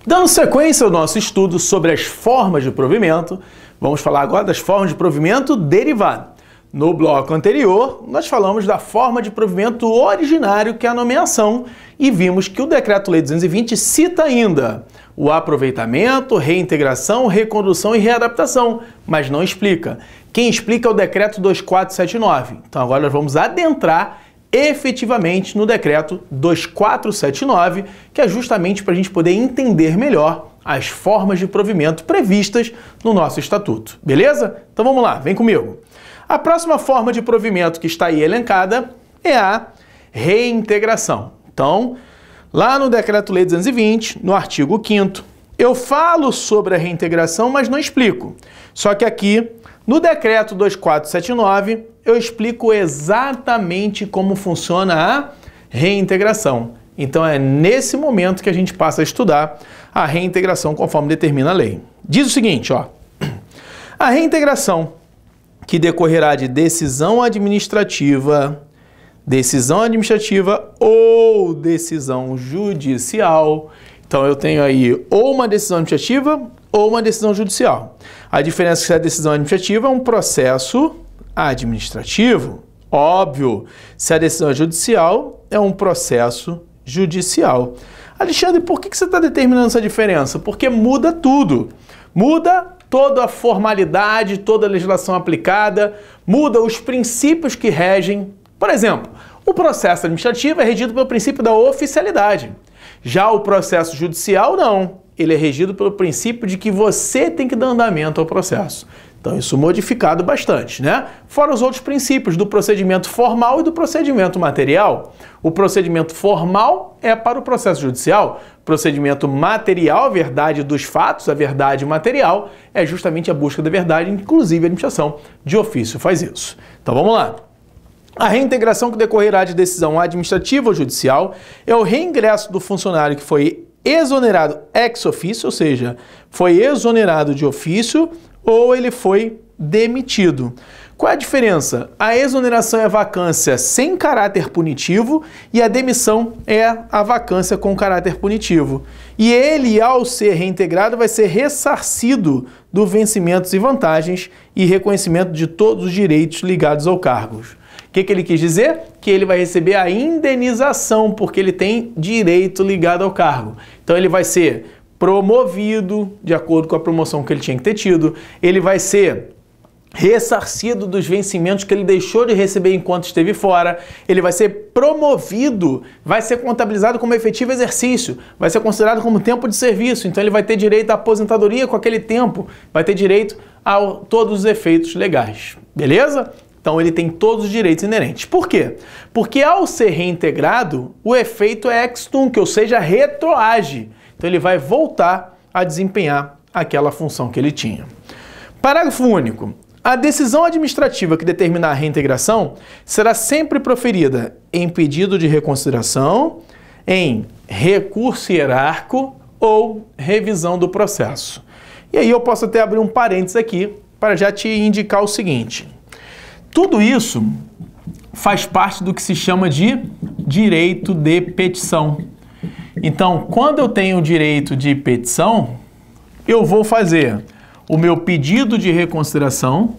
Dando sequência ao nosso estudo sobre as formas de provimento, vamos falar agora das formas de provimento derivado. No bloco anterior, nós falamos da forma de provimento originário, que é a nomeação, e vimos que o Decreto-Lei 220 cita ainda o aproveitamento, reintegração, recondução e readaptação, mas não explica. Quem explica é o Decreto 2479. Então agora nós vamos adentrar efetivamente no Decreto 2479, que é justamente para a gente poder entender melhor as formas de provimento previstas no nosso Estatuto. Beleza? Então vamos lá, vem comigo. A próxima forma de provimento que está aí elencada é a reintegração. Então, lá no Decreto-Lei 220, no artigo 5º, eu falo sobre a reintegração, mas não explico. Só que aqui, no Decreto 2479, eu explico exatamente como funciona a reintegração. Então é nesse momento que a gente passa a estudar a reintegração conforme determina a lei. Diz o seguinte, ó: a reintegração que decorrerá de decisão administrativa ou decisão judicial. Então eu tenho aí ou uma decisão administrativa ou uma decisão judicial. A diferença é que a decisão administrativa é um processo administrativo, óbvio. Se a decisão é judicial, é um processo judicial. Alexandre, por que você está determinando essa diferença? Porque muda tudo. Muda toda a formalidade, toda a legislação aplicada, muda os princípios que regem. Por exemplo, o processo administrativo é regido pelo princípio da oficialidade. Já o processo judicial, não. Ele é regido pelo princípio de que você tem que dar andamento ao processo. Então, isso modificado bastante, né? Fora os outros princípios do procedimento formal e do procedimento material. O procedimento formal é para o processo judicial. Procedimento material, a verdade dos fatos, a verdade material, é justamente a busca da verdade, inclusive a administração de ofício faz isso. Então, vamos lá. A reintegração que decorrerá de decisão administrativa ou judicial é o reingresso do funcionário que foi exonerado ex officio, ou seja, foi exonerado de ofício, ou ele foi demitido. Qual é a diferença? A exoneração é a vacância sem caráter punitivo e a demissão é a vacância com caráter punitivo. E ele, ao ser reintegrado, vai ser ressarcido dos vencimentos e vantagens e reconhecimento de todos os direitos ligados ao cargo. O que ele quis dizer? Que ele vai receber a indenização, porque ele tem direito ligado ao cargo. Então ele vai ser promovido de acordo com a promoção que ele tinha que ter tido, ele vai ser ressarcido dos vencimentos que ele deixou de receber enquanto esteve fora, ele vai ser promovido, vai ser contabilizado como efetivo exercício, vai ser considerado como tempo de serviço, então ele vai ter direito à aposentadoria com aquele tempo, vai ter direito a todos os efeitos legais, beleza? Então ele tem todos os direitos inerentes. Por quê? Porque ao ser reintegrado, o efeito é ex tunc, ou seja, retroage. Então ele vai voltar a desempenhar aquela função que ele tinha. Parágrafo único. A decisão administrativa que determinar a reintegração será sempre proferida em pedido de reconsideração, em recurso hierárquico ou revisão do processo. E aí eu posso até abrir um parênteses aqui para já te indicar o seguinte. Tudo isso faz parte do que se chama de direito de petição. Então, quando eu tenho o direito de petição, eu vou fazer o meu pedido de reconsideração.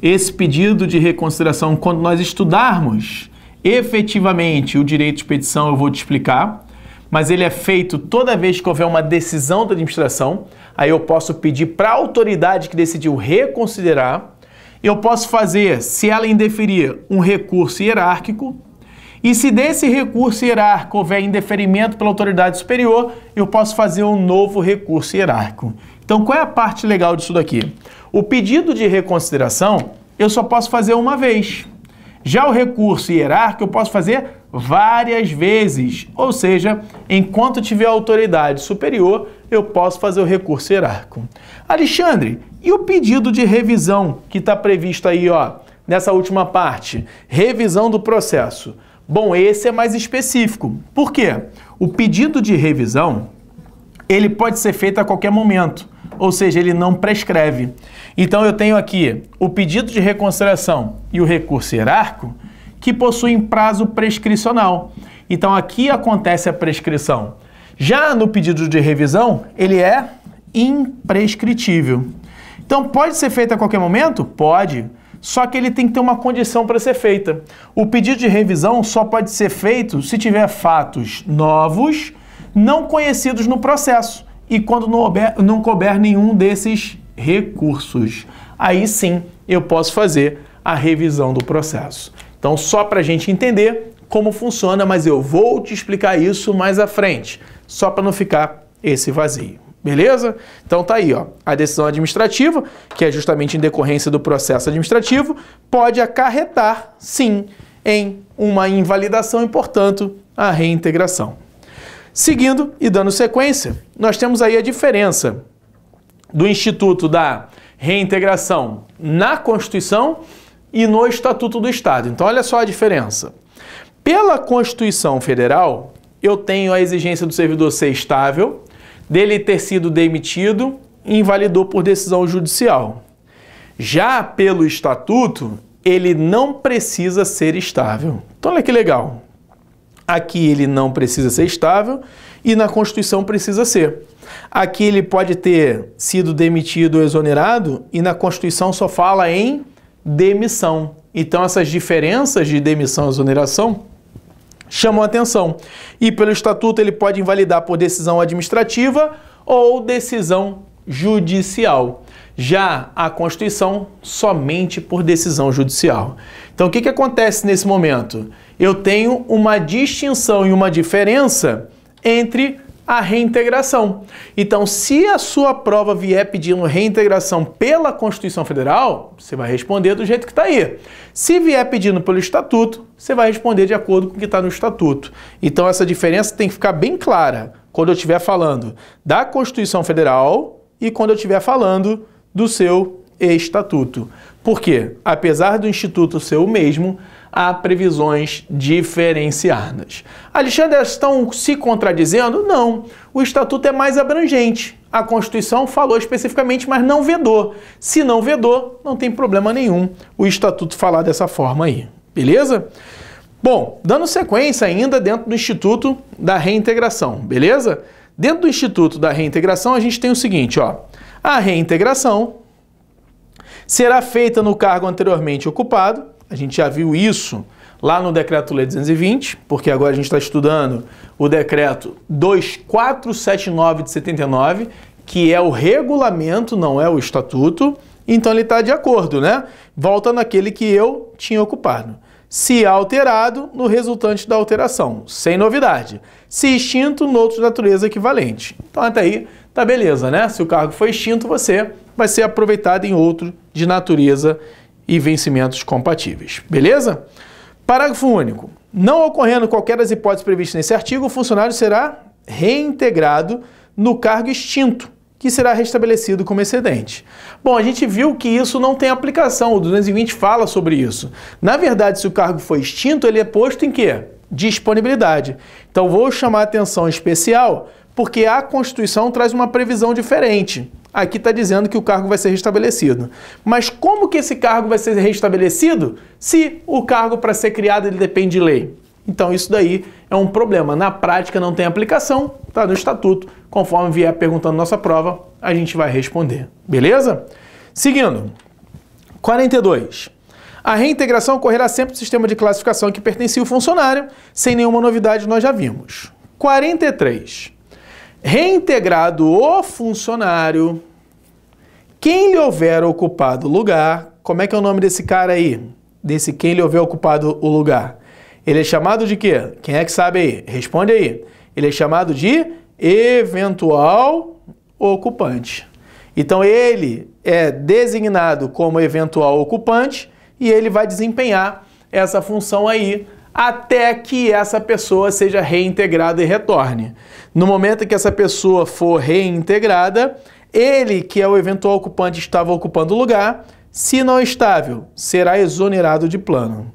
Esse pedido de reconsideração, quando nós estudarmos efetivamente o direito de petição, eu vou te explicar, mas ele é feito toda vez que houver uma decisão da administração, aí eu posso pedir para a autoridade que decidiu reconsiderar. Eu posso fazer, se ela indeferir, um recurso hierárquico, e se desse recurso hierárquico houver indeferimento pela autoridade superior, eu posso fazer um novo recurso hierárquico. Então, qual é a parte legal disso daqui? O pedido de reconsideração, eu só posso fazer uma vez. Já o recurso hierárquico, eu posso fazer várias vezes. Ou seja, enquanto tiver autoridade superior, eu posso fazer o recurso hierárquico. Alexandre, e o pedido de revisão que está previsto aí, ó, nessa última parte? Revisão do processo. Bom, esse é mais específico. Por quê? O pedido de revisão, ele pode ser feito a qualquer momento, ou seja, ele não prescreve. Então eu tenho aqui o pedido de reconsideração e o recurso hierárquico que possuem prazo prescricional. Então aqui acontece a prescrição. Já no pedido de revisão, ele é imprescritível. Então, pode ser feito a qualquer momento? Pode. Só que ele tem que ter uma condição para ser feita. O pedido de revisão só pode ser feito se tiver fatos novos, não conhecidos no processo, e quando não couber nenhum desses recursos. Aí sim eu posso fazer a revisão do processo. Então, só para a gente entender como funciona, mas eu vou te explicar isso mais à frente, só para não ficar esse vazio. Beleza? Então tá aí, ó. A decisão administrativa, que é justamente em decorrência do processo administrativo, pode acarretar, sim, em uma invalidação e, portanto, a reintegração. Seguindo e dando sequência, nós temos aí a diferença do Instituto da Reintegração na Constituição e no Estatuto do Estado. Então, olha só a diferença. Pela Constituição Federal, eu tenho a exigência do servidor ser estável, dele ter sido demitido e invalidou por decisão judicial. Já pelo Estatuto, ele não precisa ser estável. Então, olha que legal. Aqui ele não precisa ser estável e na Constituição precisa ser. Aqui ele pode ter sido demitido ou exonerado e na Constituição só fala em demissão. Então, essas diferenças de demissão e exoneração chamam a atenção. E pelo Estatuto ele pode invalidar por decisão administrativa ou decisão judicial. Já a Constituição, somente por decisão judicial. Então, o que acontece nesse momento? Eu tenho uma distinção e uma diferença entre a reintegração. Então, se a sua prova vier pedindo reintegração pela Constituição Federal, você vai responder do jeito que está aí. Se vier pedindo pelo Estatuto, você vai responder de acordo com o que está no Estatuto. Então, essa diferença tem que ficar bem clara quando eu estiver falando da Constituição Federal e quando eu estiver falando do seu Estatuto. Por quê? Apesar do Instituto ser o mesmo, há previsões diferenciadas. Alexandre, elas estão se contradizendo? Não. O Estatuto é mais abrangente. A Constituição falou especificamente, mas não vedou. Se não vedou, não tem problema nenhum o Estatuto falar dessa forma aí. Beleza? Bom, dando sequência ainda dentro do Instituto da Reintegração. Beleza? Dentro do Instituto da Reintegração, a gente tem o seguinte, ó. A reintegração será feita no cargo anteriormente ocupado. A gente já viu isso lá no Decreto-Lei 220, porque agora a gente está estudando o Decreto 2479 de 79, que é o regulamento, não é o Estatuto. Então ele está de acordo, né? Volta naquele que eu tinha ocupado. Se alterado, no resultante da alteração, sem novidade. Se extinto, no outro de natureza equivalente. Então até aí tá beleza, né? Se o cargo foi extinto, você vai ser aproveitado em outro de natureza e vencimentos compatíveis. Beleza? Parágrafo único. Não ocorrendo qualquer das hipóteses previstas nesse artigo, o funcionário será reintegrado no cargo extinto, que será restabelecido como excedente. Bom, a gente viu que isso não tem aplicação, o 220 fala sobre isso. Na verdade, se o cargo foi extinto, ele é posto em quê? Disponibilidade. Então, vou chamar a atenção especial, porque a Constituição traz uma previsão diferente. Aqui está dizendo que o cargo vai ser restabelecido. Mas como que esse cargo vai ser restabelecido se o cargo para ser criado ele depende de lei? Então isso daí é um problema. Na prática não tem aplicação, está no Estatuto. Conforme vier perguntando nossa prova, a gente vai responder. Beleza? Seguindo. 42. A reintegração ocorrerá sempre no sistema de classificação que pertencia ao funcionário, sem nenhuma novidade nós já vimos. 43. Reintegrado o funcionário, quem lhe houver ocupado o lugar, como é que é o nome desse cara aí? Desse quem lhe houver ocupado o lugar? Ele é chamado de quê? Quem é que sabe aí? Responde aí. Ele é chamado de eventual ocupante. Então ele é designado como eventual ocupante e ele vai desempenhar essa função aí até que essa pessoa seja reintegrada e retorne. No momento em que essa pessoa for reintegrada, ele, que é o eventual ocupante, estava ocupando o lugar, se não estável, será exonerado de plano.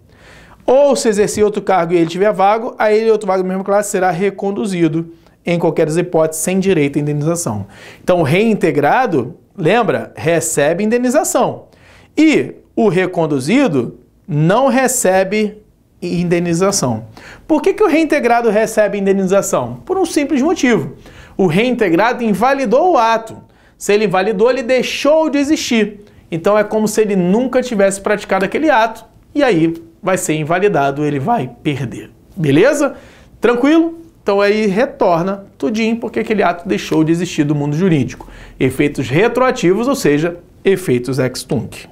Ou se exercer outro cargo e ele tiver vago, a ele outro vago da mesma classe será reconduzido, em qualquer das hipóteses, sem direito à indenização. Então, o reintegrado, lembra, recebe indenização. E o reconduzido não recebe indenização. Por que o reintegrado recebe indenização? Por um simples motivo. O reintegrado invalidou o ato. Se ele invalidou, ele deixou de existir. Então é como se ele nunca tivesse praticado aquele ato e aí vai ser invalidado, ele vai perder. Beleza? Tranquilo? Então aí retorna tudinho porque aquele ato deixou de existir do mundo jurídico. Efeitos retroativos, ou seja, efeitos ex tunc.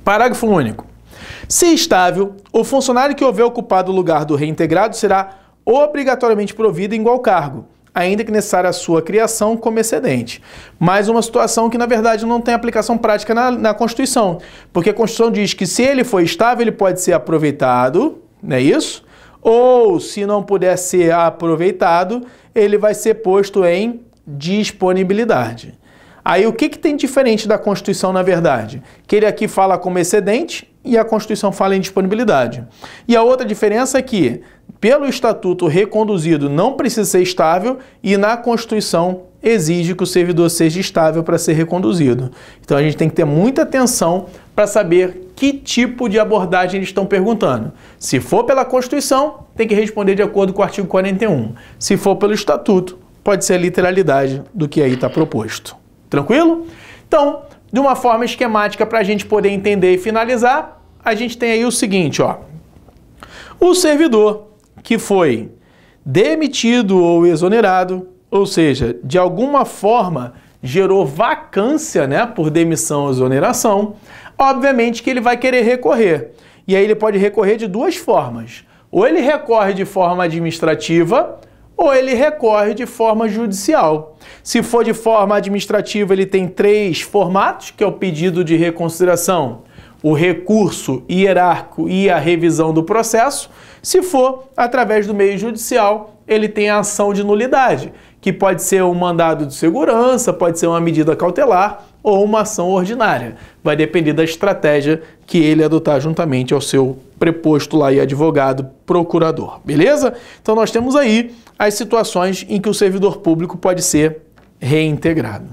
Parágrafo único. Se estável, o funcionário que houver ocupado o lugar do reintegrado será obrigatoriamente provido em igual cargo, ainda que necessária a sua criação como excedente. Mais uma situação que, na verdade, não tem aplicação prática na Constituição, porque a Constituição diz que se ele for estável, ele pode ser aproveitado, não é isso? Ou, se não puder ser aproveitado, ele vai ser posto em disponibilidade. Aí, o que tem diferente da Constituição, na verdade? Que ele aqui fala como excedente e a Constituição fala em disponibilidade. E a outra diferença é que, pelo Estatuto, reconduzido não precisa ser estável e na Constituição exige que o servidor seja estável para ser reconduzido. Então a gente tem que ter muita atenção para saber que tipo de abordagem eles estão perguntando. Se for pela Constituição, tem que responder de acordo com o artigo 41. Se for pelo Estatuto, pode ser a literalidade do que aí está proposto. Tranquilo? Então, de uma forma esquemática para a gente poder entender e finalizar, a gente tem aí o seguinte, ó. O servidor que foi demitido ou exonerado, ou seja, de alguma forma gerou vacância, né, por demissão ou exoneração, obviamente que ele vai querer recorrer. E aí ele pode recorrer de duas formas. Ou ele recorre de forma administrativa, ou ele recorre de forma judicial. Se for de forma administrativa, ele tem 3 formatos, que é o pedido de reconsideração, o recurso hierárquico e a revisão do processo. Se for através do meio judicial, ele tem a ação de nulidade, que pode ser um mandado de segurança, pode ser uma medida cautelar ou uma ação ordinária. Vai depender da estratégia que ele adotar juntamente ao seu preposto lá e advogado, procurador. Beleza? Então nós temos aí as situações em que o servidor público pode ser reintegrado.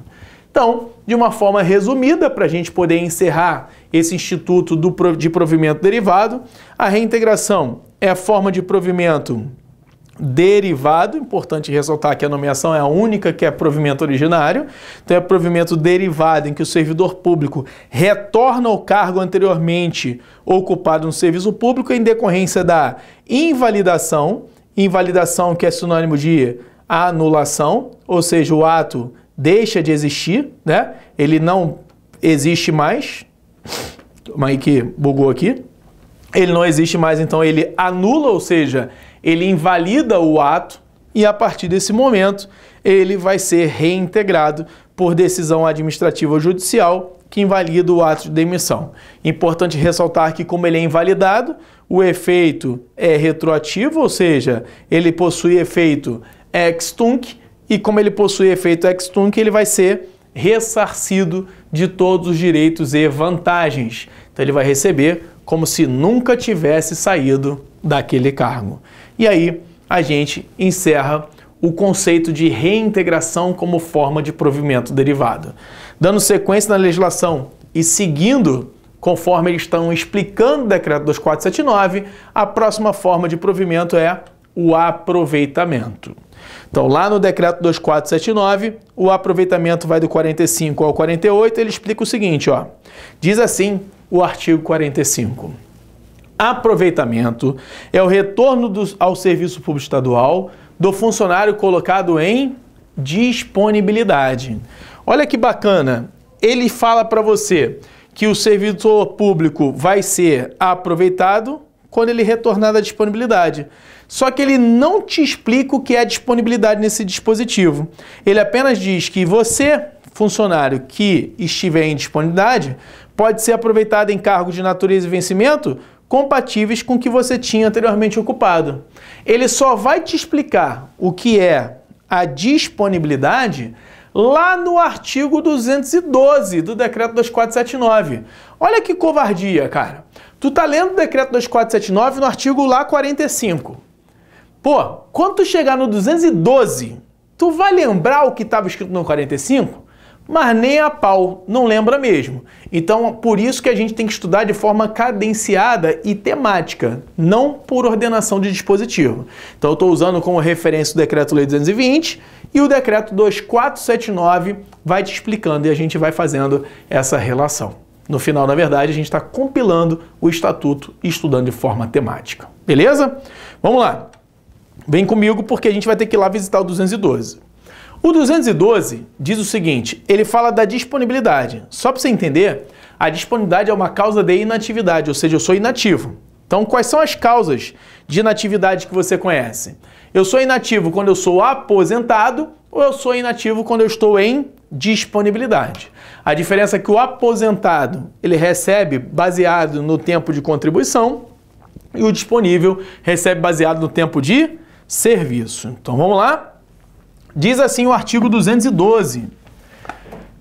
Então, de uma forma resumida, para a gente poder encerrar esse instituto de provimento derivado, a reintegração é a forma de provimento derivado, importante ressaltar que a nomeação é a única que é provimento originário, então é provimento derivado em que o servidor público retorna ao cargo anteriormente ocupado no serviço público em decorrência da invalidação que é sinônimo de anulação, ou seja, o ato deixa de existir, né? Ele não existe mais, mas que bugou aqui, ele não existe mais, então ele anula, ou seja, ele invalida o ato e a partir desse momento ele vai ser reintegrado por decisão administrativa ou judicial que invalida o ato de demissão. Importante ressaltar que como ele é invalidado, o efeito é retroativo, ou seja, ele possui efeito ex tunc e como ele possui efeito ex tunc, ele vai ser ressarcido de todos os direitos e vantagens. Então ele vai receber como se nunca tivesse saído daquele cargo. E aí a gente encerra o conceito de reintegração como forma de provimento derivado. Dando sequência na legislação e seguindo conforme eles estão explicando o decreto 2479, a próxima forma de provimento é o aproveitamento. Então, lá no decreto 2479, o aproveitamento vai do 45 ao 48, ele explica o seguinte, ó. Diz assim o artigo 45. Aproveitamento é o retorno ao serviço público estadual do funcionário colocado em disponibilidade. Olha que bacana, ele fala para você que o servidor público vai ser aproveitado quando ele retornar da disponibilidade. Só que ele não te explica o que é disponibilidade nesse dispositivo. Ele apenas diz que você, funcionário que estiver em disponibilidade, pode ser aproveitado em cargos de natureza e vencimento compatíveis com o que você tinha anteriormente ocupado. Ele só vai te explicar o que é a disponibilidade lá no artigo 212 do decreto 2479. Olha que covardia, cara. Tu tá lendo o decreto 2479 no artigo lá 45. Pô, quando tu chegar no 212, tu vai lembrar o que estava escrito no 45? mas nem a pau, não lembra mesmo. Então, por isso que a gente tem que estudar de forma cadenciada e temática, não por ordenação de dispositivo. Então, eu estou usando como referência o Decreto-Lei 220 e o Decreto 2479 vai te explicando e a gente vai fazendo essa relação. No final, na verdade, a gente está compilando o Estatuto e estudando de forma temática. Beleza? Vamos lá. Vem comigo porque a gente vai ter que ir lá visitar o 212. O 212 diz o seguinte, ele fala da disponibilidade. Só para você entender, a disponibilidade é uma causa de inatividade, ou seja, eu sou inativo. Então, quais são as causas de inatividade que você conhece? Eu sou inativo quando eu sou aposentado ou eu sou inativo quando eu estou em disponibilidade. A diferença é que o aposentado, ele recebe baseado no tempo de contribuição e o disponível recebe baseado no tempo de serviço. Então, vamos lá? Diz assim o artigo 212.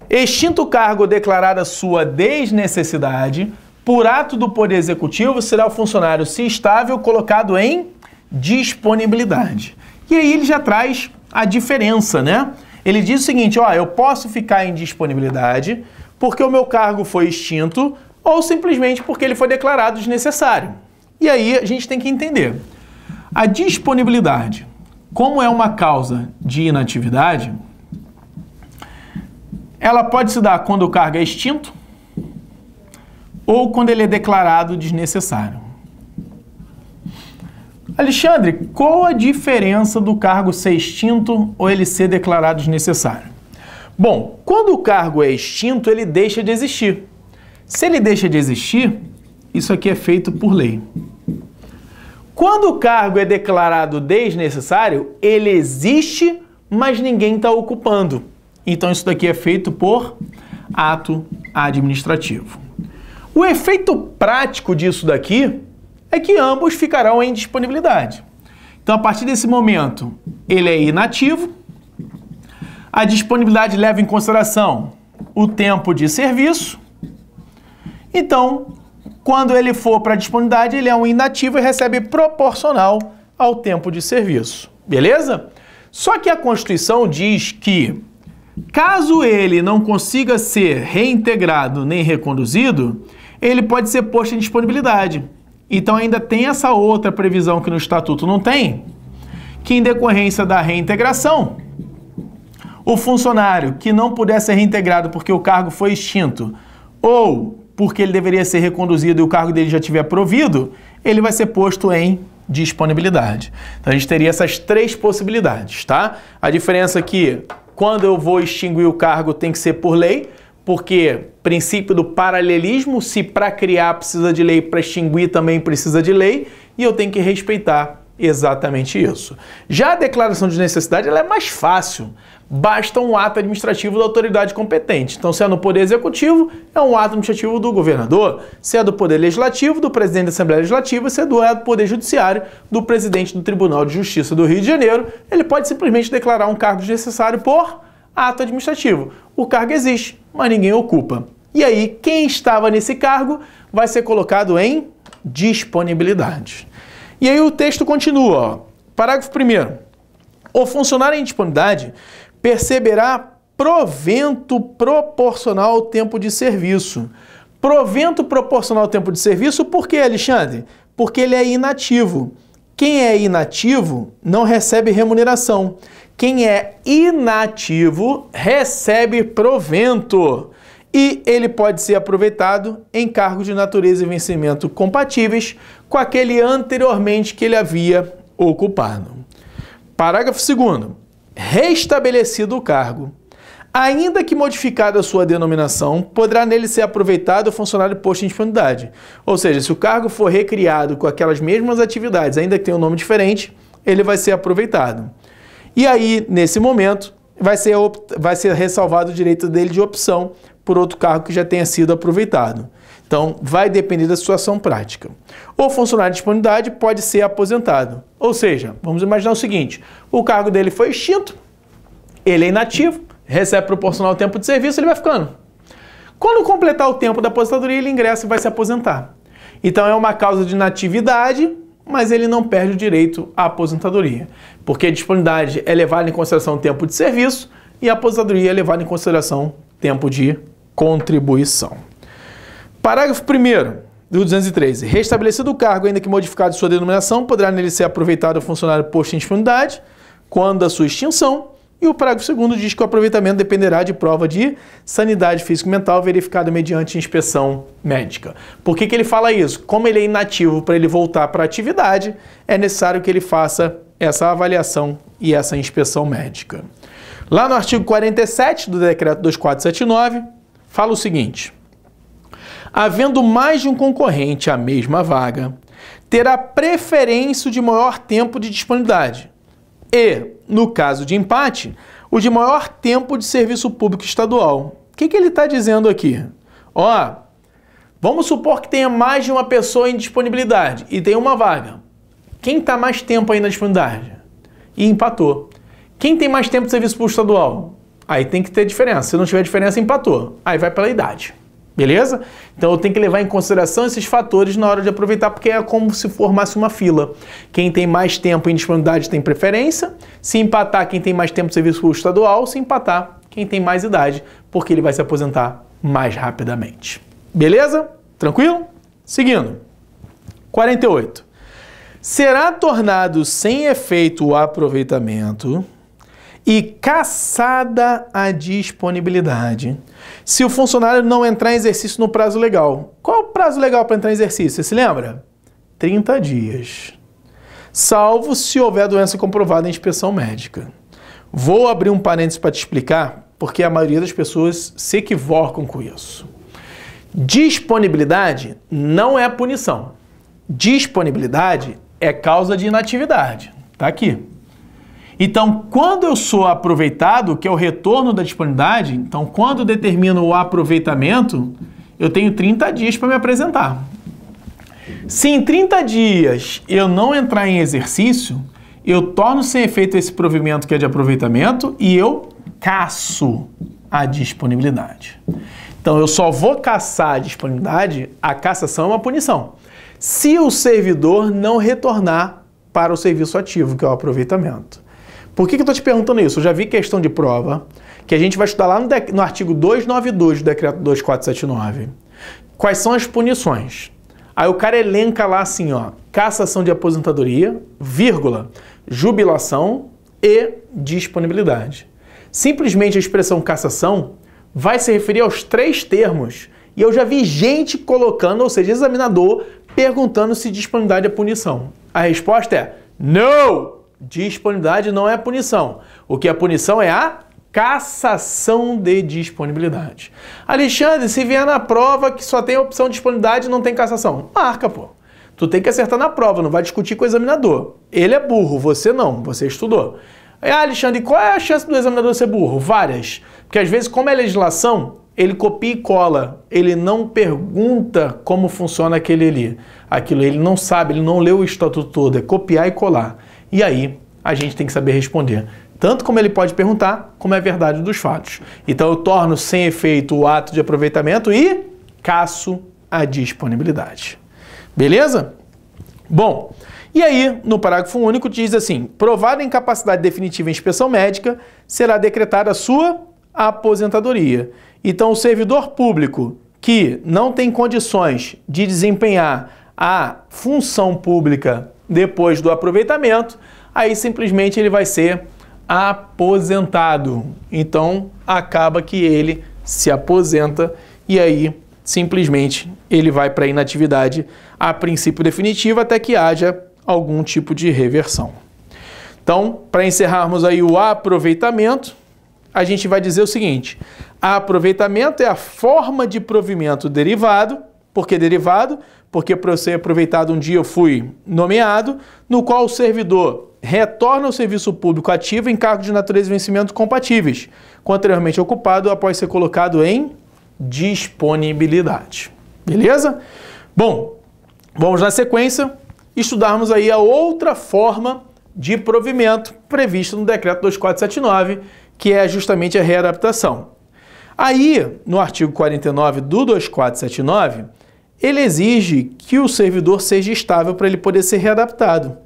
Extinto o cargo ou declarada sua desnecessidade, por ato do Poder Executivo, será o funcionário, se estável, colocado em disponibilidade. E aí ele já traz a diferença, né? Ele diz o seguinte, ó, eu posso ficar em disponibilidade porque o meu cargo foi extinto ou simplesmente porque ele foi declarado desnecessário. E aí a gente tem que entender. A disponibilidade, como é uma causa de inatividade, ela pode se dar quando o cargo é extinto ou quando ele é declarado desnecessário. Alexandre, qual a diferença do cargo ser extinto ou ele ser declarado desnecessário? Bom, quando o cargo é extinto, ele deixa de existir. Se ele deixa de existir, isso aqui é feito por lei. Quando o cargo é declarado desnecessário, ele existe, mas ninguém está ocupando. Então isso daqui é feito por ato administrativo. O efeito prático disso daqui é que ambos ficarão em disponibilidade. Então, a partir desse momento, ele é inativo. A disponibilidade leva em consideração o tempo de serviço. Então, quando ele for para a disponibilidade, ele é um inativo e recebe proporcional ao tempo de serviço. Beleza? Só que a Constituição diz que, caso ele não consiga ser reintegrado nem reconduzido, ele pode ser posto em disponibilidade. Então ainda tem essa outra previsão que no Estatuto não tem, que em decorrência da reintegração, o funcionário que não puder ser reintegrado porque o cargo foi extinto ou porque ele deveria ser reconduzido e o cargo dele já tiver provido, ele vai ser posto em disponibilidade. Então a gente teria essas três possibilidades, tá? A diferença é que quando eu vou extinguir o cargo tem que ser por lei, porque princípio do paralelismo, se para criar precisa de lei, para extinguir também precisa de lei, e eu tenho que respeitar exatamente isso. Já a declaração de necessidade ela é mais fácil, basta um ato administrativo da autoridade competente. Então, se é no Poder Executivo, é um ato administrativo do governador, se é do Poder Legislativo, do presidente da Assembleia Legislativa, se é do Poder Judiciário, do presidente do Tribunal de Justiça do Rio de Janeiro, ele pode simplesmente declarar um cargo desnecessário por ato administrativo. O cargo existe, mas ninguém ocupa. E aí, quem estava nesse cargo vai ser colocado em disponibilidade. E aí o texto continua, ó. Parágrafo 1º. O funcionário em disponibilidade perceberá provento proporcional ao tempo de serviço. Provento proporcional ao tempo de serviço, por quê, Alexandre? Porque ele é inativo. Quem é inativo não recebe remuneração. Quem é inativo recebe provento. E ele pode ser aproveitado em cargos de natureza e vencimento compatíveis com aquele anteriormente que ele havia ocupado. Parágrafo 2º. Restabelecido o cargo, ainda que modificada a sua denominação, poderá nele ser aproveitado o funcionário posto em disponibilidade. Ou seja, se o cargo for recriado com aquelas mesmas atividades, ainda que tenha um nome diferente, ele vai ser aproveitado. E aí, nesse momento, vai ser ressalvado o direito dele de opção por outro cargo que já tenha sido aproveitado. Então, vai depender da situação prática. O funcionário de disponibilidade pode ser aposentado. Ou seja, vamos imaginar o seguinte, o cargo dele foi extinto, ele é inativo, recebe proporcional ao tempo de serviço, ele vai ficando. Quando completar o tempo da aposentadoria, ele ingressa e vai se aposentar. Então, é uma causa de inatividade, mas ele não perde o direito à aposentadoria, porque a disponibilidade é levada em consideração o tempo de serviço e a aposentadoria é levada em consideração tempo de contribuição. Parágrafo 1º do 213. Restabelecido o cargo, ainda que modificado sua denominação, poderá nele ser aproveitado o funcionário posto em disponibilidade quando da sua extinção. E o parágrafo 2º diz que o aproveitamento dependerá de prova de sanidade físico-mental verificada mediante inspeção médica. Por que ele fala isso? Como ele é inativo, para ele voltar para a atividade, é necessário que ele faça essa avaliação e essa inspeção médica. Lá no artigo 47 do Decreto 2479, fala o seguinte: havendo mais de um concorrente à mesma vaga, terá preferência de maior tempo de disponibilidade e, no caso de empate, o de maior tempo de serviço público estadual. O que ele está dizendo aqui? Ó, vamos supor que tenha mais de uma pessoa em disponibilidade e tem uma vaga. Quem está mais tempo aí na disponibilidade? E empatou. Quem tem mais tempo de serviço público estadual? Aí tem que ter diferença. Se não tiver diferença, empatou. Aí vai pela idade. Beleza? Então eu tenho que levar em consideração esses fatores na hora de aproveitar, porque é como se formasse uma fila. Quem tem mais tempo em disponibilidade tem preferência. Se empatar, quem tem mais tempo de serviço público estadual. Se empatar, quem tem mais idade, porque ele vai se aposentar mais rapidamente. Beleza? Tranquilo? Seguindo. 48. Será tornado sem efeito o aproveitamento e cassada a disponibilidade se o funcionário não entrar em exercício no prazo legal. Qual é o prazo legal para entrar em exercício? Você se lembra? 30 dias. Salvo se houver doença comprovada em inspeção médica. Vou abrir um parênteses para te explicar, porque a maioria das pessoas se equivocam com isso. Disponibilidade não é punição. Disponibilidade é causa de inatividade. Tá aqui. Então, quando eu sou aproveitado, que é o retorno da disponibilidade, então quando eu determino o aproveitamento, eu tenho 30 dias para me apresentar. Se em 30 dias eu não entrar em exercício, eu torno sem efeito esse provimento que é de aproveitamento e eu casso a disponibilidade. Então, eu só vou cassar a disponibilidade, a cassação é uma punição, se o servidor não retornar para o serviço ativo, que é o aproveitamento. Por que eu estou te perguntando isso? Eu já vi questão de prova, que a gente vai estudar lá no artigo 292 do Decreto 2479. Quais são as punições? Aí o cara elenca lá assim, ó, cassação de aposentadoria, vírgula, jubilação e disponibilidade. Simplesmente a expressão cassação vai se referir aos 3 termos. E eu já vi gente colocando, ou seja, examinador, perguntando se disponibilidade é punição. A resposta é não! Disponibilidade não é punição. O que é punição é a cassação de disponibilidade. Alexandre, se vier na prova que só tem a opção de disponibilidade e não tem cassação, marca, pô. Tu tem que acertar na prova, não vai discutir com o examinador. Ele é burro, você não, você estudou. Alexandre, qual é a chance do examinador ser burro? Várias. Porque às vezes, como é legislação, ele copia e cola. Ele não pergunta como funciona aquilo ele não sabe, ele não leu o estatuto todo, é copiar e colar. E aí, a gente tem que saber responder. Tanto como ele pode perguntar, como é a verdade dos fatos. Então, eu torno sem efeito o ato de aproveitamento e casso a disponibilidade. Beleza? Bom, e aí, no parágrafo único, diz assim: provada a incapacidade definitiva em inspeção médica, será decretada a sua aposentadoria. Então, o servidor público que não tem condições de desempenhar a função pública depois do aproveitamento, aí simplesmente ele vai ser aposentado. Então, acaba que ele se aposenta e aí simplesmente ele vai para a inatividade a princípio definitivo até que haja algum tipo de reversão. Então, para encerrarmos aí o aproveitamento, a gente vai dizer o seguinte: aproveitamento é a forma de provimento derivado. Por que derivado? Porque para eu ser aproveitado um dia eu fui nomeado, no qual o servidor retorna ao serviço público ativo em cargo de natureza e vencimento compatíveis, com anteriormente ocupado após ser colocado em disponibilidade. Beleza? Bom, vamos na sequência estudarmos aí a outra forma de provimento prevista no Decreto 2479, que é justamente a readaptação. Aí, no artigo 49 do 2479, ele exige que o servidor seja estável para ele poder ser readaptado.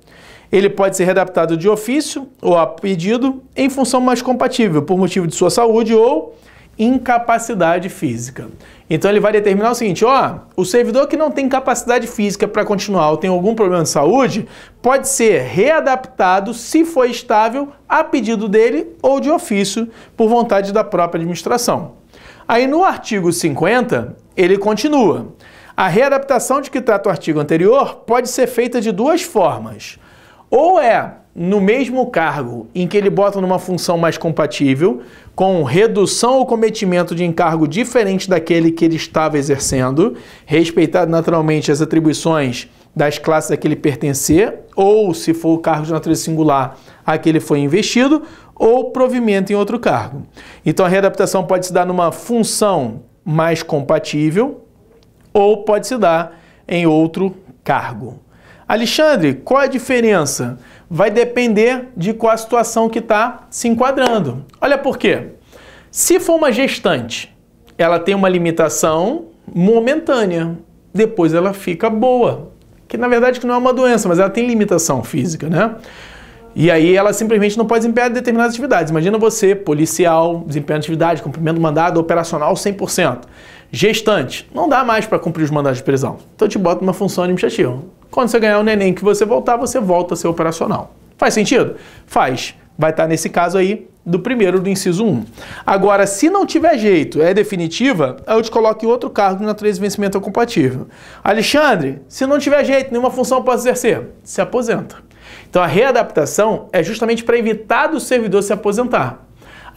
Ele pode ser readaptado de ofício ou a pedido em função mais compatível, por motivo de sua saúde ou incapacidade física. Então ele vai determinar o seguinte, ó, o servidor que não tem capacidade física para continuar ou tem algum problema de saúde, pode ser readaptado, se for estável, a pedido dele ou de ofício, por vontade da própria administração. Aí no artigo 50, ele continua. A readaptação de que trata o artigo anterior pode ser feita de duas formas. Ou é no mesmo cargo em que ele bota numa função mais compatível, com redução ou cometimento de encargo diferente daquele que ele estava exercendo, respeitado naturalmente as atribuições das classes a que ele pertencer, ou, se for o cargo de natureza singular, a que ele foi investido, ou provimento em outro cargo. Então a readaptação pode se dar numa função mais compatível, ou pode se dar em outro cargo. Alexandre, qual a diferença? Vai depender de qual a situação que está se enquadrando. Olha por quê. Se for uma gestante, ela tem uma limitação momentânea, depois ela fica boa. Que na verdade que não é uma doença, mas ela tem limitação física, né? E aí ela simplesmente não pode desempenhar determinadas atividades. Imagina você, policial, desempenhando atividade, cumprimento do mandado operacional 100%. Gestante, não dá mais para cumprir os mandados de prisão. Então te bota numa função administrativa. Quando você ganhar o neném que você voltar, você volta a ser operacional. Faz sentido? Faz. Vai estar nesse caso aí do primeiro do inciso 1. Agora, se não tiver jeito, é definitiva, eu te coloco em outro cargo de natureza de vencimento compatível. Alexandre, se não tiver jeito, nenhuma função eu posso exercer, se aposenta. Então a readaptação é justamente para evitar do servidor se aposentar.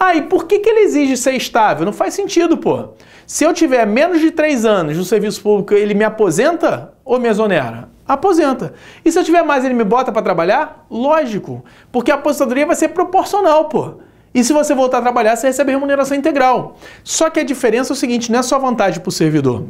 Ah, e por que ele exige ser estável? Não faz sentido, pô. Se eu tiver menos de 3 anos no serviço público, ele me aposenta ou me exonera? Aposenta. E se eu tiver mais, ele me bota para trabalhar? Lógico, porque a aposentadoria vai ser proporcional, pô. E se você voltar a trabalhar, você recebe remuneração integral. Só que a diferença é o seguinte, não é só vantagem para o servidor.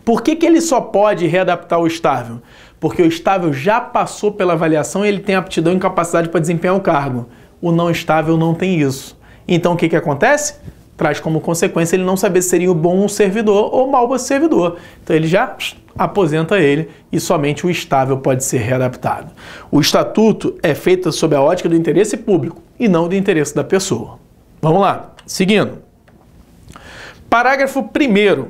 Por que ele só pode readaptar o estável? Porque o estável já passou pela avaliação e ele tem aptidão e capacidade para desempenhar o cargo. O não estável não tem isso. Então o que acontece? Traz como consequência ele não saber se seria um bom servidor ou mau servidor. Então ele já aposenta ele e somente o estável pode ser readaptado. O estatuto é feito sob a ótica do interesse público e não do interesse da pessoa. Vamos lá, seguindo. Parágrafo 1º.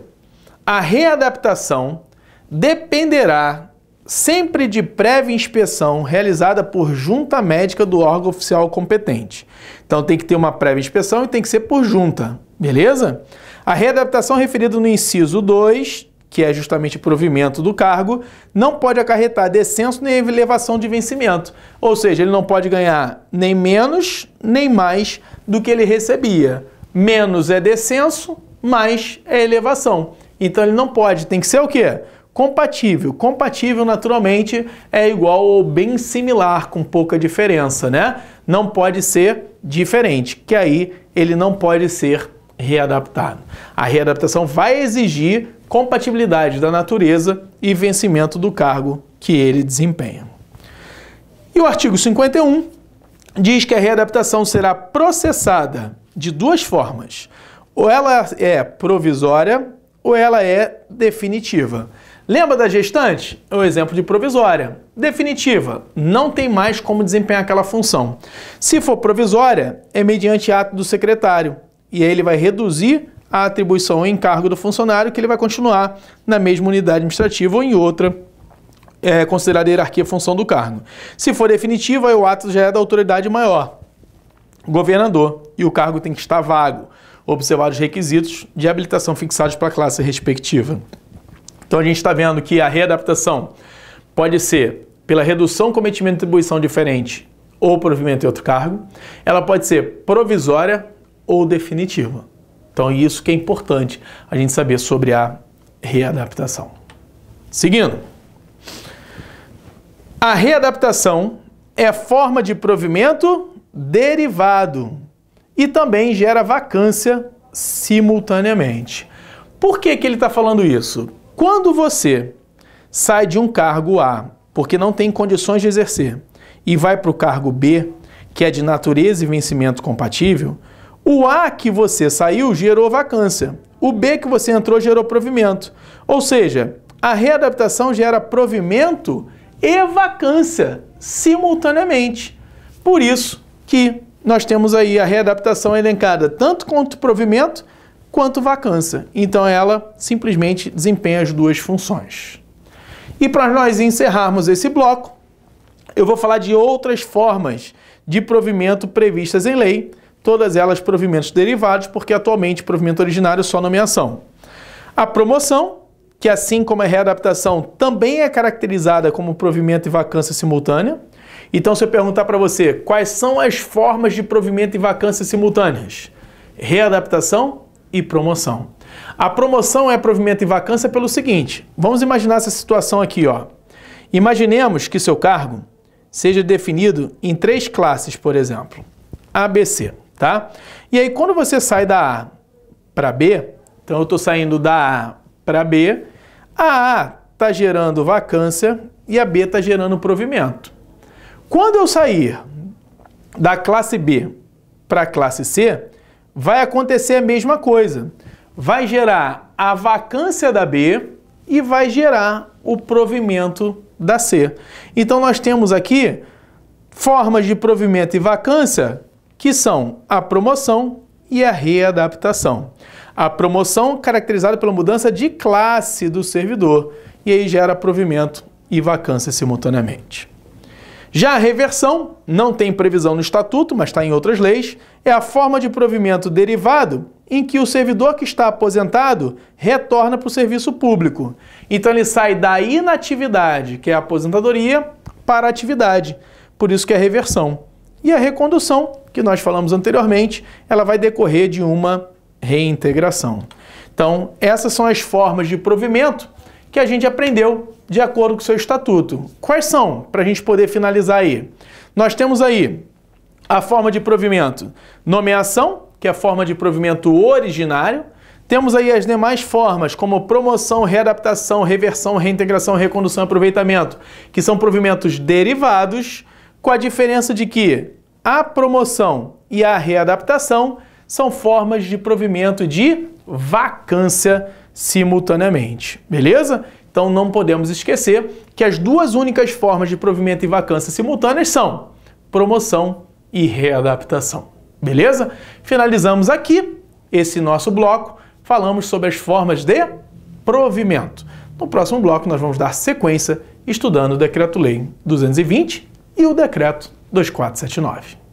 A readaptação dependerá sempre de prévia inspeção realizada por junta médica do órgão oficial competente. Então tem que ter uma prévia inspeção e tem que ser por junta, beleza? A readaptação referida no inciso 2, que é justamente o provimento do cargo, não pode acarretar descenso nem elevação de vencimento. Ou seja, ele não pode ganhar nem menos nem mais do que ele recebia. Menos é descenso, mais é elevação. Então ele não pode, tem que ser o quê? Compatível. Compatível, naturalmente, é igual ou bem similar, com pouca diferença, né? Não pode ser diferente, que aí ele não pode ser readaptado. A readaptação vai exigir compatibilidade da natureza e vencimento do cargo que ele desempenha. E o artigo 51 diz que a readaptação será processada de duas formas. Ou ela é provisória ou ela é definitiva. Lembra da gestante? É o exemplo de provisória. Definitiva, não tem mais como desempenhar aquela função. Se for provisória, é mediante ato do secretário. E aí ele vai reduzir a atribuição ou encargo do funcionário, que ele vai continuar na mesma unidade administrativa ou em outra, considerada a hierarquia função do cargo. Se for definitiva, o ato já é da autoridade maior, governador, e o cargo tem que estar vago, observar os requisitos de habilitação fixados para a classe respectiva. Então a gente está vendo que a readaptação pode ser pela redução, cometimento e atribuição diferente ou provimento em outro cargo. Ela pode ser provisória ou definitiva. Então isso que é importante a gente saber sobre a readaptação. Seguindo. A readaptação é forma de provimento derivado e também gera vacância simultaneamente. Por que ele está falando isso? Quando você sai de um cargo A, porque não tem condições de exercer, e vai para o cargo B, que é de natureza e vencimento compatível, o A que você saiu gerou vacância, o B que você entrou gerou provimento. Ou seja, a readaptação gera provimento e vacância simultaneamente. Por isso que nós temos aí a readaptação elencada tanto quanto provimento quanto vacância. Então ela simplesmente desempenha as duas funções. E para nós encerrarmos esse bloco, eu vou falar de outras formas de provimento previstas em lei, todas elas provimentos derivados, porque atualmente provimento originário é só nomeação. A promoção, que assim como a readaptação também é caracterizada como provimento e vacância simultânea. Então, se eu perguntar para você quais são as formas de provimento e vacância simultâneas, readaptação e promoção. A promoção é provimento e vacância pelo seguinte, vamos imaginar essa situação aqui, ó. Imaginemos que seu cargo seja definido em 3 classes, por exemplo, A, B, C, tá? E aí, quando você sai da A para B, então eu estou saindo da A para B, a A está gerando vacância e a B está gerando provimento. Quando eu sair da classe B para a classe C, vai acontecer a mesma coisa. Vai gerar a vacância da B e vai gerar o provimento da C. Então nós temos aqui formas de provimento e vacância que são a promoção e a readaptação. A promoção caracterizada pela mudança de classe do servidor e aí gera provimento e vacância simultaneamente. Já a reversão, não tem previsão no estatuto, mas está em outras leis, é a forma de provimento derivado em que o servidor que está aposentado retorna para o serviço público. Então ele sai da inatividade, que é a aposentadoria, para a atividade. Por isso que é a reversão. E a recondução, que nós falamos anteriormente, ela vai decorrer de uma reintegração. Então, essas são as formas de provimento que a gente aprendeu de acordo com o seu estatuto. Quais são? Para a gente poder finalizar aí. Nós temos aí a forma de provimento nomeação, que é a forma de provimento originário. Temos aí as demais formas, como promoção, readaptação, reversão, reintegração, recondução e aproveitamento, que são provimentos derivados, com a diferença de que a promoção e a readaptação são formas de provimento de vacância simultaneamente, beleza? Então não podemos esquecer que as duas únicas formas de provimento e vacância simultâneas são promoção e readaptação, beleza? Finalizamos aqui esse nosso bloco, falamos sobre as formas de provimento. No próximo bloco nós vamos dar sequência estudando o Decreto-Lei 220 e o Decreto 2479.